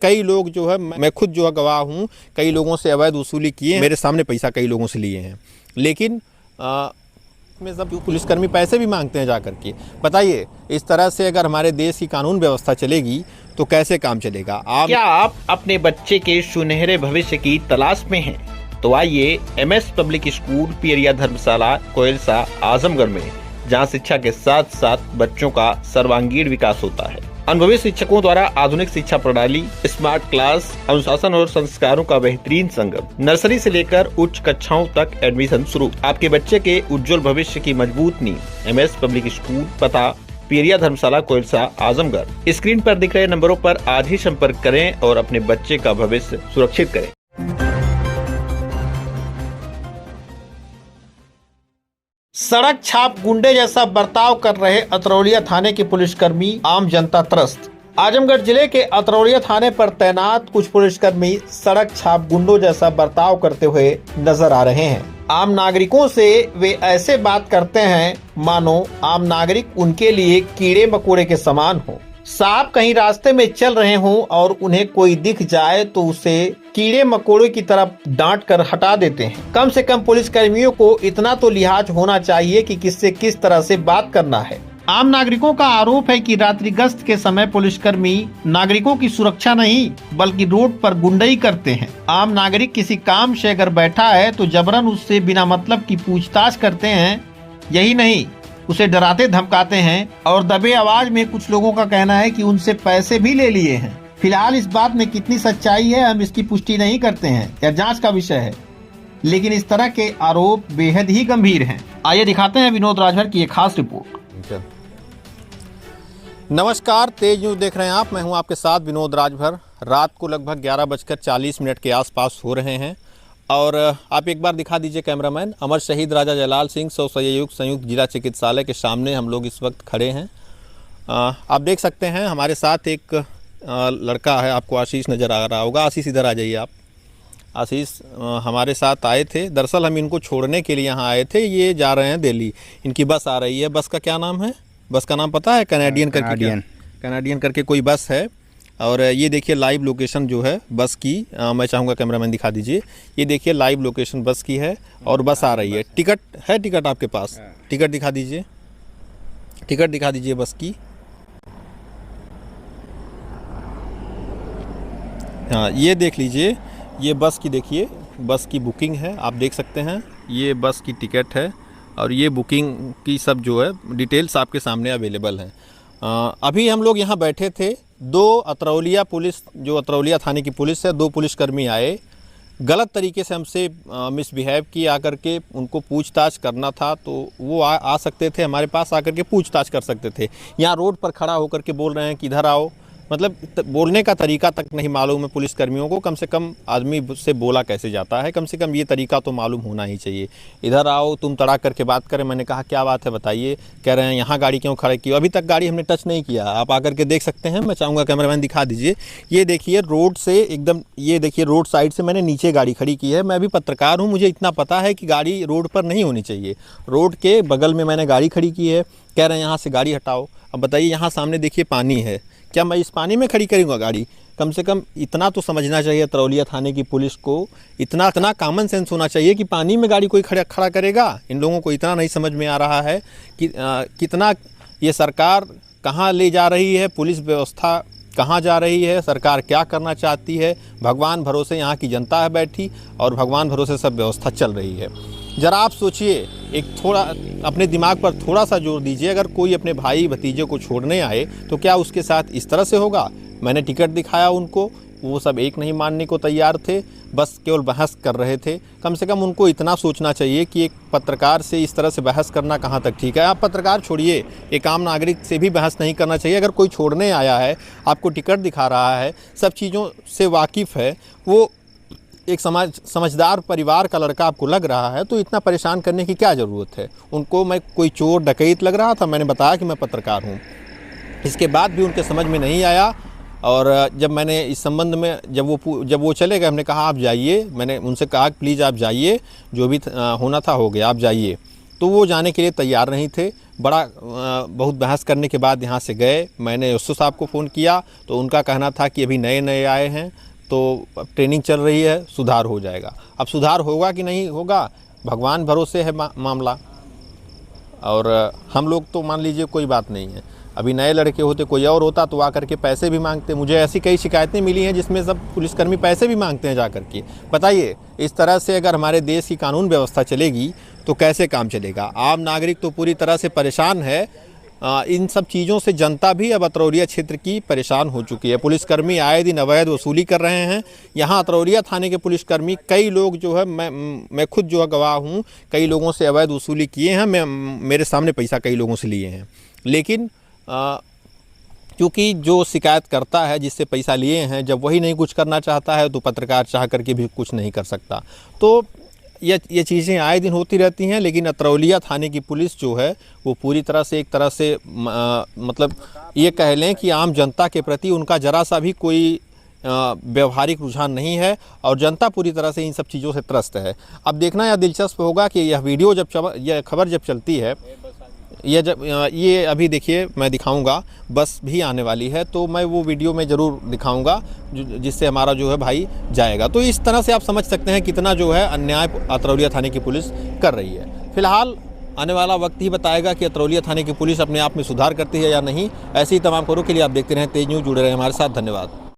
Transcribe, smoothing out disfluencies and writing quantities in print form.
कई लोग जो है, मैं खुद जो है गवाह हूँ, कई लोगों से अवैध वसूली किए हैं, मेरे सामने पैसा कई लोगों से लिए हैं। लेकिन में सब पुलिसकर्मी पैसे भी मांगते हैं जा करके। बताइए, इस तरह से अगर हमारे देश की कानून व्यवस्था चलेगी तो कैसे काम चलेगा? क्या आप अपने बच्चे के सुनहरे भविष्य की तलाश में हैं? तो आइए MS पब्लिक स्कूल पियरिया धर्मशाला कोयलसा आजमगढ़ में, जहां शिक्षा के साथ साथ बच्चों का सर्वांगीण विकास होता है। अनुभवी शिक्षकों द्वारा आधुनिक शिक्षा प्रणाली, स्मार्ट क्लास, अनुशासन और संस्कारों का बेहतरीन संगम। नर्सरी से लेकर उच्च कक्षाओं तक एडमिशन शुरू। आपके बच्चे के उज्जवल भविष्य की मजबूत नींव। MS पब्लिक स्कूल, पता पियरिया धर्मशाला कोयलसा आजमगढ़। स्क्रीन पर दिख रहे नंबरों पर आज ही संपर्क करें और अपने बच्चे का भविष्य सुरक्षित करें। सड़क छाप गुंडे जैसा बर्ताव कर रहे अतरौलिया थाने के पुलिसकर्मी, आम जनता त्रस्त। आजमगढ़ जिले के अतरौलिया थाने पर तैनात कुछ पुलिसकर्मी सड़क छाप गुंडों जैसा बर्ताव करते हुए नजर आ रहे हैं। आम नागरिकों से वे ऐसे बात करते हैं मानो आम नागरिक उनके लिए कीड़े मकोड़े के समान हो। साहब कहीं रास्ते में चल रहे हों और उन्हें कोई दिख जाए तो उसे कीड़े मकोड़े की तरफ डांट कर हटा देते हैं। कम से कम पुलिस कर्मियों को इतना तो लिहाज होना चाहिए कि किससे किस तरह से बात करना है। आम नागरिकों का आरोप है कि रात्रि गश्त के समय पुलिसकर्मी नागरिकों की सुरक्षा नहीं बल्कि रोड पर गुंडई करते हैं। आम नागरिक किसी काम से अगर बैठा है तो जबरन उससे बिना मतलब की पूछताछ करते हैं। यही नहीं, उसे डराते धमकाते हैं और दबे आवाज में कुछ लोगों का कहना है कि उनसे पैसे भी ले लिए हैं। फिलहाल इस बात में कितनी सच्चाई है हम इसकी पुष्टि नहीं करते हैं, यह जांच का विषय है, लेकिन इस तरह के आरोप बेहद ही गंभीर हैं। आइए दिखाते हैं विनोद राजभर की एक खास रिपोर्ट। नमस्कार, तेज न्यूज देख रहे हैं आप। मैं हूं आपके साथ विनोद राजभर। रात को लगभग 11:40 के आसपास हो रहे हैं और आप एक बार दिखा दीजिए कैमरामैन। अमर शहीद राजा जयलाल सिंह संयुक्त जिला चिकित्सालय के सामने हम लोग इस वक्त खड़े हैं। आप देख सकते हैं हमारे साथ एक लड़का है, आपको आशीष नज़र आ रहा होगा। आशीष इधर आ जाइए आप। आशीष हमारे साथ आए थे। दरअसल हम इनको छोड़ने के लिए यहाँ आए थे। ये जा रहे हैं दिल्ली, इनकी बस आ रही है। बस का क्या नाम है? बस का नाम पता है? कैनेडियन करके कोई बस है। और ये देखिए लाइव लोकेशन जो है बस की, मैं चाहूँगा कैमरामैन दिखा दीजिए। ये देखिए लाइव लोकेशन बस की है और बस आ रही है। टिकट है? टिकट आपके पास? टिकट दिखा दीजिए, टिकट दिखा दीजिए बस की। हाँ, ये देख लीजिए, ये बस की देखिए, बस की बुकिंग है, आप देख सकते हैं। ये बस की टिकट है और ये बुकिंग की सब जो है डिटेल्स आपके सामने अवेलेबल हैं। अभी हम लोग यहाँ बैठे थे। दो अतरौलिया पुलिस, जो अतरौलिया थाने की पुलिस है, दो पुलिसकर्मी आए, गलत तरीके से हमसे मिसबिहेव किए। आकर के उनको पूछताछ करना था तो वो आ सकते थे, हमारे पास आकर के पूछताछ कर सकते थे। यहाँ रोड पर खड़ा होकर के बोल रहे हैं कि इधर आओ। मतलब बोलने का तरीका तक नहीं मालूम है पुलिसकर्मियों को। कम से कम आदमी से बोला कैसे जाता है, कम से कम ये तरीका तो मालूम होना ही चाहिए। इधर आओ, तुम तड़ा करके बात करें। मैंने कहा क्या बात है बताइए। कह रहे हैं यहाँ गाड़ी क्यों खड़ी की? अभी तक गाड़ी हमने टच नहीं किया, आप आकर के देख सकते हैं। मैं चाहूँगा कैमरामैन दिखा दीजिए। ये देखिए रोड से एकदम, ये देखिए रोड साइड से मैंने नीचे गाड़ी खड़ी की है। मैं भी पत्रकार हूँ, मुझे इतना पता है कि गाड़ी रोड पर नहीं होनी चाहिए। रोड के बगल में मैंने गाड़ी खड़ी की है। कह रहे हैं यहाँ से गाड़ी हटाओ। अब बताइए, यहाँ सामने देखिए पानी है, क्या मैं इस पानी में खड़ी करूँगा गाड़ी? कम से कम इतना तो समझना चाहिए अतरौलिया थाने की पुलिस को। इतना कॉमन सेंस होना चाहिए कि पानी में गाड़ी कोई खड़ा करेगा? इन लोगों को इतना नहीं समझ में आ रहा है कि कितना ये सरकार कहाँ ले जा रही है, पुलिस व्यवस्था कहाँ जा रही है, सरकार क्या करना चाहती है। भगवान भरोसे यहाँ की जनता है बैठी और भगवान भरोसे सब व्यवस्था चल रही है। ज़रा आप सोचिए, एक थोड़ा अपने दिमाग पर थोड़ा सा जोर दीजिए। अगर कोई अपने भाई भतीजे को छोड़ने आए तो क्या उसके साथ इस तरह से होगा? मैंने टिकट दिखाया उनको, वो सब एक नहीं मानने को तैयार थे, बस केवल बहस कर रहे थे। कम से कम उनको इतना सोचना चाहिए कि एक पत्रकार से इस तरह से बहस करना कहाँ तक ठीक है। आप पत्रकार छोड़िए, एक आम नागरिक से भी बहस नहीं करना चाहिए। अगर कोई छोड़ने आया है, आपको टिकट दिखा रहा है, सब चीज़ों से वाकिफ़ है, वो एक समझदार परिवार का लड़का आपको लग रहा है, तो इतना परेशान करने की क्या ज़रूरत है? उनको मैं कोई चोर डकैत लग रहा था? मैंने बताया कि मैं पत्रकार हूँ। इसके बाद भी उनके समझ में नहीं आया और जब मैंने इस संबंध में जब वो चले गए, हमने कहा आप जाइए। मैंने उनसे कहा प्लीज़ आप जाइए, जो भी होना था हो गया, आप जाइए। तो वो जाने के लिए तैयार नहीं थे। बड़ा बहुत बहस करने के बाद यहाँ से गए। मैंने एसओ साहब को फ़ोन किया तो उनका कहना था कि अभी नए नए आए हैं तो ट्रेनिंग चल रही है, सुधार हो जाएगा। अब सुधार होगा कि नहीं होगा, भगवान भरोसे है मामला। और हम लोग तो मान लीजिए कोई बात नहीं है, अभी नए लड़के होते कोई और होता तो आकर के पैसे भी मांगते। मुझे ऐसी कई शिकायतें मिली हैं जिसमें सब पुलिसकर्मी पैसे भी मांगते हैं जा कर के। बताइए, इस तरह से अगर हमारे देश की कानून व्यवस्था चलेगी तो कैसे काम चलेगा। आम नागरिक तो पूरी तरह से परेशान है। इन सब चीज़ों से जनता भी अब अतरौलिया क्षेत्र की परेशान हो चुकी है। पुलिसकर्मी आए दिन अवैध वसूली कर रहे हैं। यहाँ अतरौलिया थाने के पुलिसकर्मी कई लोग जो है, मैं खुद जो है गवाह हूँ, कई लोगों से अवैध वसूली किए हैं। मेरे सामने पैसा कई लोगों से लिए हैं, लेकिन क्योंकि जो शिकायत करता है, जिससे पैसा लिए हैं, जब वही नहीं कुछ करना चाहता है तो पत्रकार चाह करके भी कुछ नहीं कर सकता। तो ये चीज़ें आए दिन होती रहती हैं। लेकिन अतरौलिया थाने की पुलिस जो है वो पूरी तरह से एक तरह से मतलब ये कह लें कि आम जनता के प्रति उनका ज़रा सा भी कोई व्यवहारिक रुझान नहीं है और जनता पूरी तरह से इन सब चीज़ों से त्रस्त है। अब देखना यह दिलचस्प होगा कि यह वीडियो यह खबर जब चलती है, ये अभी देखिए मैं दिखाऊंगा, बस भी आने वाली है तो मैं वो वीडियो में ज़रूर दिखाऊंगा जिससे हमारा जो है भाई जाएगा। तो इस तरह से आप समझ सकते हैं कितना जो है अन्याय अतरौलिया थाने की पुलिस कर रही है। फिलहाल आने वाला वक्त ही बताएगा कि अतरौलिया थाने की पुलिस अपने आप में सुधार करती है या नहीं। ऐसी ही तमाम खबरों के लिए आप देखते रहें तेज न्यूज़, जुड़े रहें हमारे साथ। धन्यवाद।